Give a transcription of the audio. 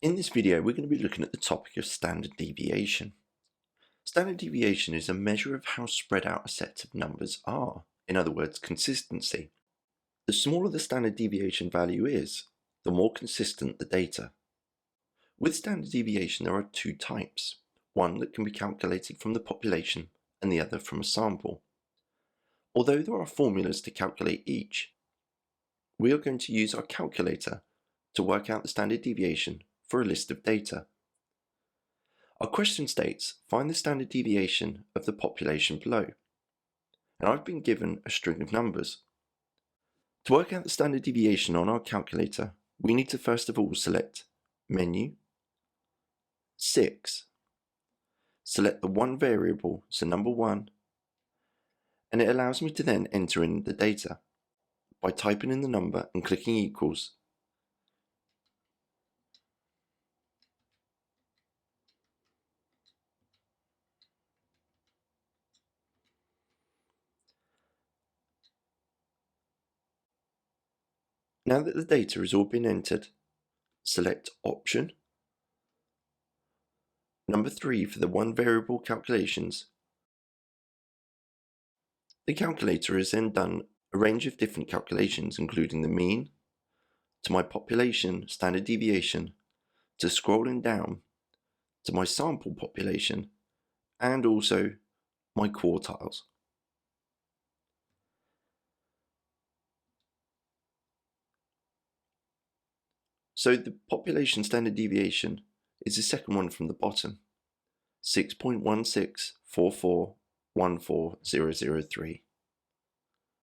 In this video, we're going to be looking at the topic of standard deviation. Standard deviation is a measure of how spread out a set of numbers are, in other words, consistency. The smaller the standard deviation value is, the more consistent the data. With standard deviation, there are two types, one that can be calculated from the population and the other from a sample. Although there are formulas to calculate each, we are going to use our calculator to work out the standard deviation for a list of data. Our question states, find the standard deviation of the population below. And I've been given a string of numbers. To work out the standard deviation on our calculator, we need to first of all select Menu, 6, select the one variable, so number 1, and it allows me to then enter in the data by typing in the number and clicking equals. Now that the data has all been entered, select Option, number 3 for the one variable calculations. The calculator has then done a range of different calculations, including the mean, to my population standard deviation, to scrolling down to my sample population, and also my quartiles. So the population standard deviation is the second one from the bottom, 6.164414003.